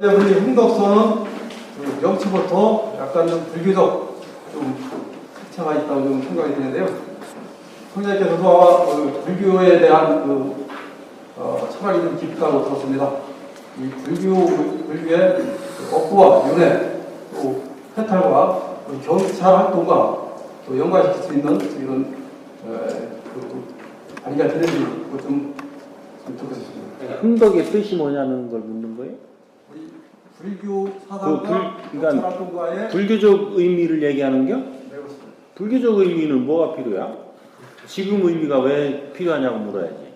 우리 흥덕선은 그 명치부터 약간 좀 불교적 좀 특징가 있다고 좀 생각이 드는데요. 성자께서도 그 불교에 대한 철학이 좀 깊다고 들었습니다. 이 불교의 그 업부와 윤회, 또 해탈과 경찰 활동과 또 연관시킬 수 있는 이런 관계가 되는지 좀 듣고 싶습니다. 흥덕의 뜻이 뭐냐는 걸 묻는 거예요? 우리 불교 사상과 그러니까 활동과의 불교적 의미를 얘기하는겨? 네, 그렇습니다. 불교적 의미는 뭐가 필요야? 지금 의미가 왜 필요하냐고 물어야지.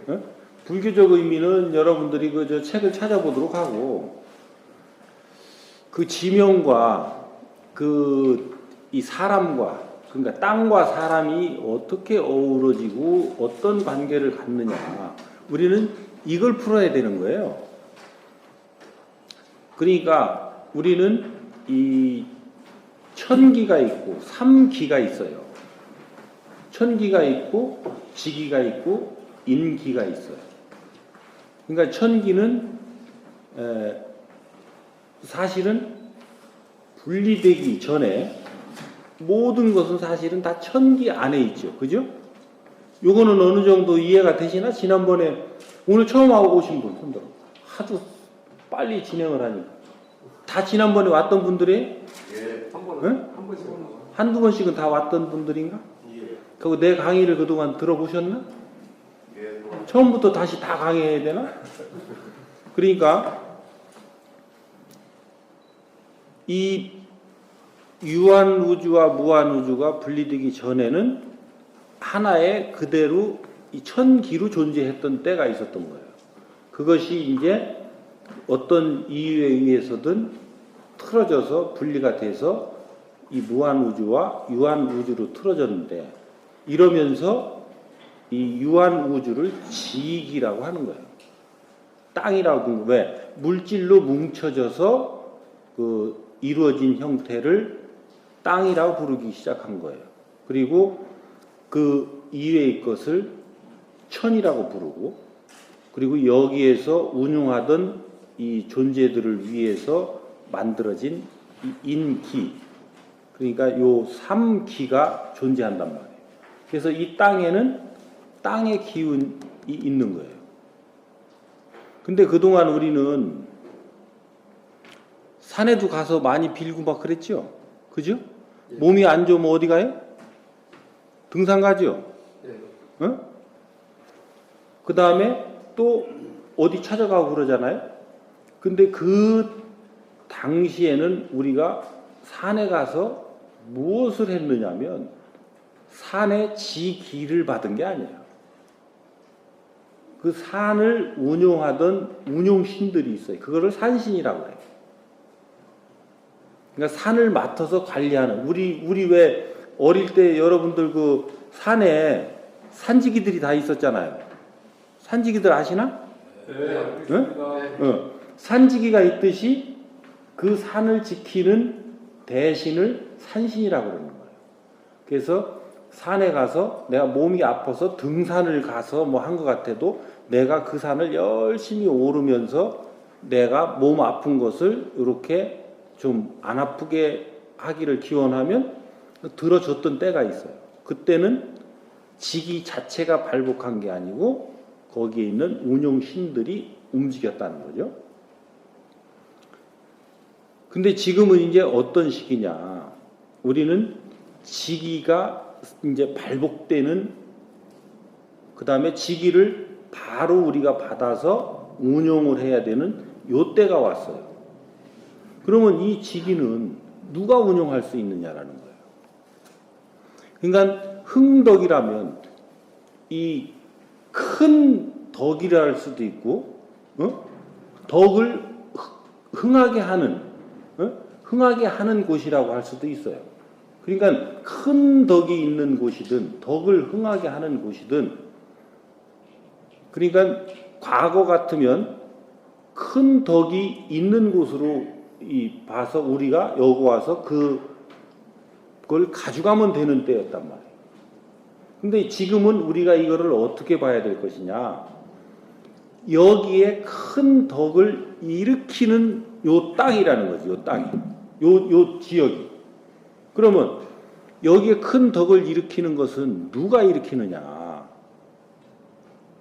어? 불교적 의미는 여러분들이 저 책을 찾아보도록 하고, 그 지명과 이 사람과, 그러니까 땅과 사람이 어떻게 어우러지고 어떤 관계를 갖느냐, 우리는 이걸 풀어야 되는 거예요. 그러니까 우리는 이 천기가 있고 삼기가 있어요. 천기가 있고 지기가 있고 인기가 있어요. 그러니까 천기는 사실은 분리되기 전에 모든 것은 사실은 다 천기 안에 있죠. 그죠? 요거는 어느 정도 이해가 되시나? 지난번에 오늘 처음 오신 분 손들어. 하도 빨리 진행을 하니까. 다 지난번에 왔던 분들이? 예, 한 번씩. 한두 번씩은 다 왔던 분들인가? 예. 그리고 내 강의를 그동안 들어보셨나? 예. 처음부터 다시 다 강의해야 되나? 그러니까 이 유한우주와 무한우주가 분리되기 전에는 하나의 그대로 이 천기로 존재했던 때가 있었던 거예요. 그것이 이제 어떤 이유에 의해서든 틀어져서 분리가 돼서 이 무한우주와 유한우주로 틀어졌는데, 이러면서 이 유한우주를 지기라고 하는 거예요. 땅이라고 하는 거. 왜? 물질로 뭉쳐져서 이루어진 형태를 땅이라고 부르기 시작한 거예요. 그리고 그 이외의 것을 천이라고 부르고, 그리고 여기에서 운용하던 이 존재들을 위해서 만들어진 이 인기, 그러니까 요 삼기가 존재한단 말이에요. 그래서 이 땅에는 땅의 기운이 있는 거예요. 근데 그동안 우리는 산에도 가서 많이 빌고 막 그랬죠? 그죠? 예. 몸이 안 좋으면 어디 가요? 등산 가죠? 예. 어? 그 다음에 또 어디 찾아가고 그러잖아요? 근데 그 당시에는 우리가 산에 가서 무엇을 했느냐면 산의 지기를 받은 게 아니에요. 그 산을 운용하던 운용신들이 있어요. 그거를 산신이라고 해요. 그러니까 산을 맡아서 관리하는, 우리 왜 어릴 때 여러분들 그 산에 산지기들이 다 있었잖아요. 산지기들 아시나? 네. 응? 산지기가 있듯이 그 산을 지키는 대신을 산신이라고 그러는 거예요. 그래서 산에 가서 내가 몸이 아파서 등산을 가서 뭐 한 것 같아도 내가 그 산을 열심히 오르면서 내가 몸 아픈 것을 이렇게 좀 안 아프게 하기를 기원하면 들어줬던 때가 있어요. 그때는 지기 자체가 발복한 게 아니고 거기에 있는 운용신들이 움직였다는 거죠. 근데 지금은 이제 어떤 시기냐? 우리는 지기가 이제 발복되는, 그 다음에 지기를 바로 우리가 받아서 운용을 해야 되는 요 때가 왔어요. 그러면 이 지기는 누가 운용할 수 있느냐라는 거예요. 그러니까 흥덕이라면 이 큰 덕이라 할 수도 있고, 덕을 흥하게 하는 곳이라고 할 수도 있어요. 그러니까 큰 덕이 있는 곳이든 덕을 흥하게 하는 곳이든, 그러니까 과거 같으면 큰 덕이 있는 곳으로 봐서 우리가 여기 와서 그걸 가져가면 되는 때였단 말이에요. 근데 지금은 우리가 이거를 어떻게 봐야 될 것이냐? 여기에 큰 덕을 일으키는 요 땅이라는 거지. 요 땅이. 요 지역이. 그러면 여기에 큰 덕을 일으키는 것은 누가 일으키느냐?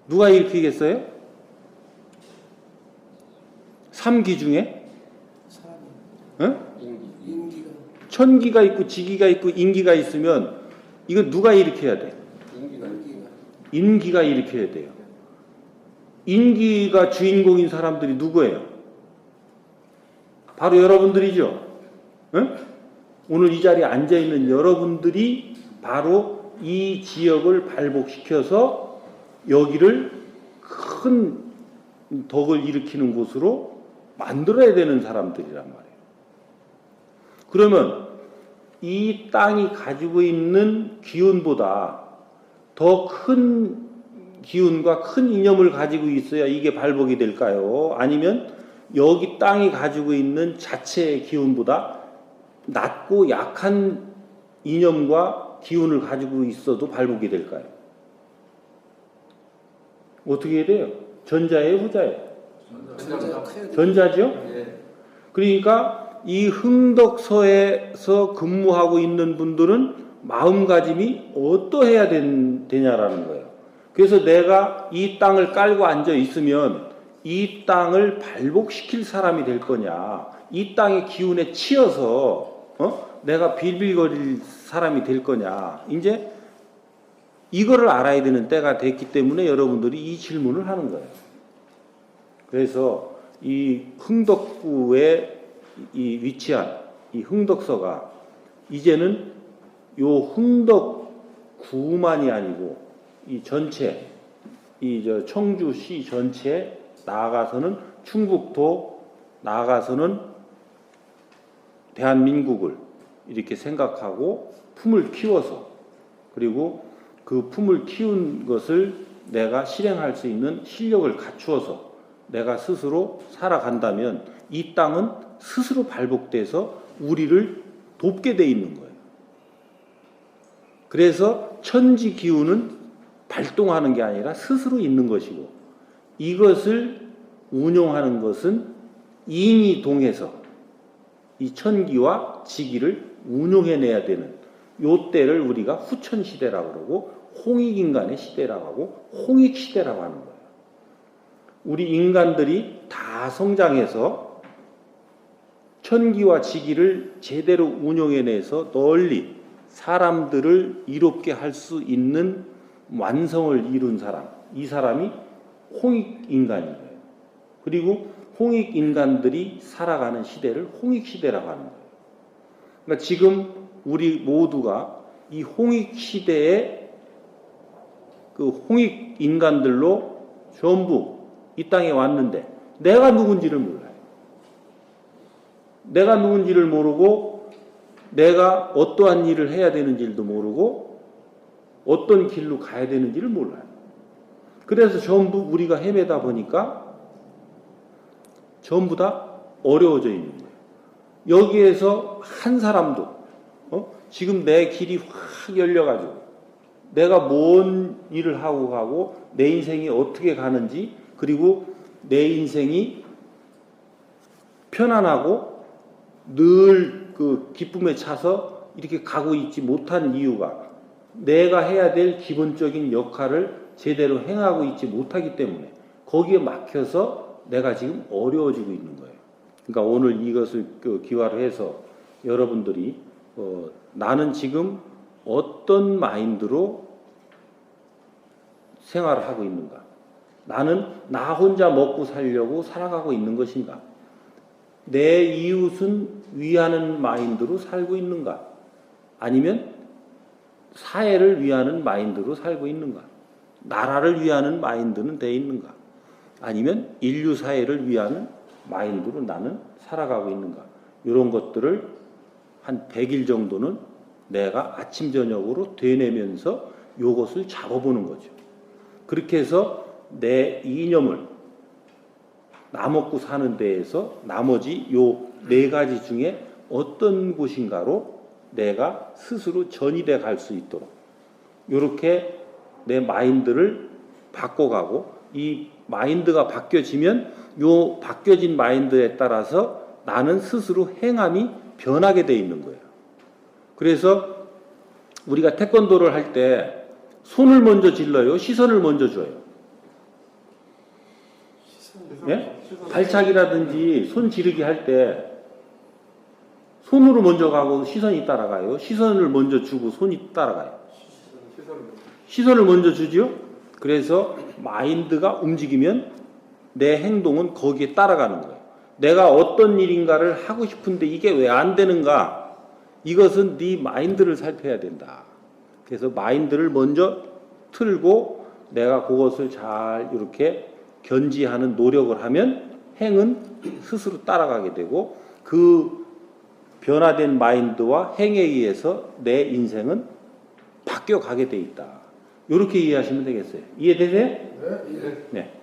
누가 일으키겠어요? 삼기 중에? 응? 인기가 천기가 있고 지기가 있고 인기가 있으면 이거 누가 일으켜야 돼? 인기가 일으켜야 돼요. 인기가 주인공인 사람들이 누구예요? 바로 여러분들이죠. 응? 오늘 이 자리에 앉아있는 여러분들이 바로 이 지역을 발복시켜서 여기를 큰 덕을 일으키는 곳으로 만들어야 되는 사람들이란 말이에요. 그러면 이 땅이 가지고 있는 기운보다 더 큰 기운과 큰 이념을 가지고 있어야 이게 발복이 될까요? 아니면 여기 땅이 가지고 있는 자체의 기운보다 낮고 약한 이념과 기운을 가지고 있어도 발복이 될까요? 어떻게 해야 돼요? 전자예요, 후자예요? 전자죠? 그러니까 이 흥덕서에서 근무하고 있는 분들은 마음가짐이 어떠해야 되냐라는 거예요. 그래서 내가 이 땅을 깔고 앉아 있으면 이 땅을 발복시킬 사람이 될 거냐, 이 땅의 기운에 치여서 내가 빌빌거릴 사람이 될 거냐, 이제 이거를 알아야 되는 때가 됐기 때문에 여러분들이 이 질문을 하는 거예요. 그래서 이 흥덕구에 이 위치한 이 흥덕서가 이제는 요 흥덕구만이 아니고 이 전체 이 청주시 전체에 나아가서는 충북도 나아가서는 대한민국을 이렇게 생각하고 품을 키워서 그리고 그 품을 키운 것을 내가 실행할 수 있는 실력을 갖추어서 내가 스스로 살아간다면 이 땅은 스스로 발복돼서 우리를 돕게 돼 있는 거예요. 그래서 천지 기운은 발동하는 게 아니라 스스로 있는 것이고 이것을 운용하는 것은 인이 동해서 이 천기와 지기를 운용해내야 되는 요 때를 우리가 후천시대라고 그러고 홍익인간의 시대라고 하고 홍익시대라고 하는 거예요. 우리 인간들이 다 성장해서 천기와 지기를 제대로 운용해내서 널리 사람들을 이롭게 할 수 있는 완성을 이룬 사람, 이 사람이 홍익인간인 거예요. 그리고 홍익인간들이 살아가는 시대를 홍익시대라고 하는 거예요. 그러니까 지금 우리 모두가 이 홍익시대의 그 홍익인간들로 전부 이 땅에 왔는데 내가 누군지를 몰라요. 내가 누군지를 모르고 내가 어떠한 일을 해야 되는지도 모르고 어떤 길로 가야 되는지를 몰라요. 그래서 전부 우리가 헤매다 보니까 전부 다 어려워져 있는 거예요. 여기에서 한 사람도 지금 내 길이 확 열려가지고 내가 뭔 일을 하고 가고 내 인생이 어떻게 가는지 그리고 내 인생이 편안하고 늘 그 기쁨에 차서 이렇게 가고 있지 못한 이유가 내가 해야 될 기본적인 역할을 제대로 행하고 있지 못하기 때문에 거기에 막혀서 내가 지금 어려워지고 있는 거예요. 그러니까 오늘 이것을 기화로 해서 여러분들이 나는 지금 어떤 마인드로 생활을 하고 있는가? 나는 나 혼자 먹고 살려고 살아가고 있는 것인가? 내 이웃은 위하는 마인드로 살고 있는가? 아니면 사회를 위하는 마인드로 살고 있는가? 나라를 위하는 마인드는 돼 있는가? 아니면 인류 사회를 위하는 마인드로 나는 살아가고 있는가? 이런 것들을 한 100일 정도는 내가 아침 저녁으로 되뇌면서 요것을 잡아보는 거죠. 그렇게 해서 내 이념을 나 먹고 사는 데에서 나머지 요 4가지 중에 어떤 곳인가로 내가 스스로 전이돼 갈 수 있도록 이렇게 내 마인드를 바꿔가고 이 마인드가 바뀌어지면 요 바뀌어진 마인드에 따라서 나는 스스로 행함이 변하게 돼 있는 거예요. 그래서 우리가 태권도를 할 때 손을 먼저 질러요? 시선을 먼저 줘요? 예? 발차기라든지 손 지르기 할 때 손으로 먼저 가고 시선이 따라가요? 시선을 먼저 주고 손이 따라가요? 시선을 먼저 주죠? 그래서 마인드가 움직이면 내 행동은 거기에 따라가는 거예요. 내가 어떤 일인가를 하고 싶은데 이게 왜 안 되는가? 이것은 네 마인드를 살펴야 된다. 그래서 마인드를 먼저 틀고 내가 그것을 잘 이렇게 견지하는 노력을 하면 행은 스스로 따라가게 되고 그 변화된 마인드와 행에 의해서 내 인생은 바뀌어가게 돼 있다. 이렇게 이해하시면 되겠어요. 이해되세요? 네. 네.